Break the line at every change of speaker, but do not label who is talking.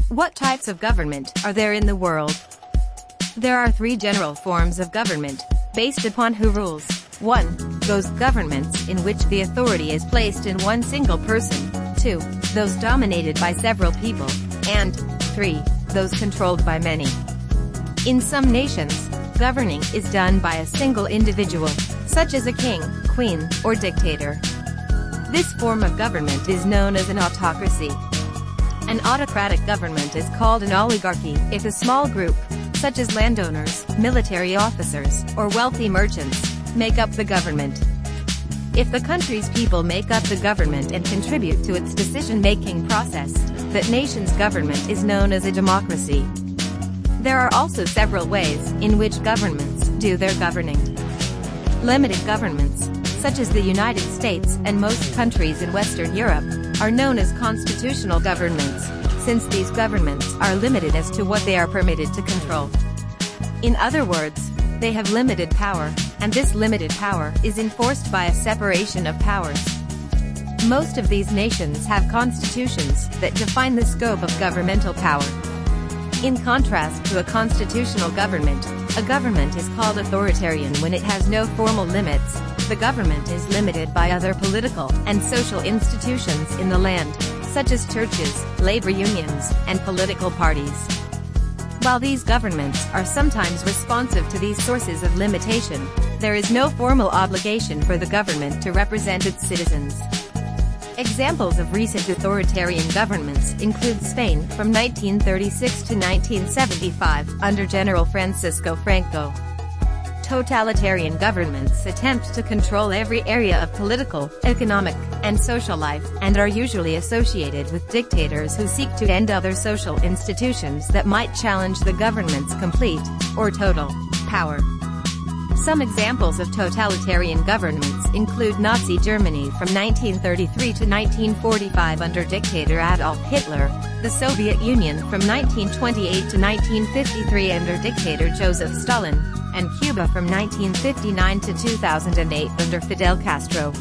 What types of government are there in the world? There are three general forms of government, based upon who rules. 1. Those governments in which the authority is placed in one single person. 2. Those dominated by several people. And 3. Those controlled by many. In some nations, governing is done by a single individual, such as a king, queen, or dictator. This form of government is known as an autocracy. An autocratic government is called an oligarchy if a small group, such as landowners, military officers, or wealthy merchants, make up the government. If the country's people make up the government and contribute to its decision-making process, that nation's government is known as a democracy. There are also several ways in which governments do their governing. Limited governments, such as the United States and most countries in Western Europe, are known as constitutional governments, since these governments are limited as to what they are permitted to control. In other words, they have limited power, and this limited power is enforced by a separation of powers. Most of these nations have constitutions that define the scope of governmental power. In contrast to a constitutional government, a government is called authoritarian when it has no formal limits. The government is limited by other political and social institutions in the land, such as churches, labor unions, and political parties. While these governments are sometimes responsive to these sources of limitation, there is no formal obligation for the government to represent its citizens. Examples of recent authoritarian governments include Spain from 1936 to 1975 under General Francisco Franco. Totalitarian governments attempt to control every area of political, economic, and social life, and are usually associated with dictators who seek to end other social institutions that might challenge the government's complete, or total, power. Some examples of totalitarian governments include Nazi Germany from 1933 to 1945 under dictator Adolf Hitler, the Soviet Union from 1928 to 1953 under dictator Joseph Stalin, and Cuba from 1959 to 2008 under Fidel Castro.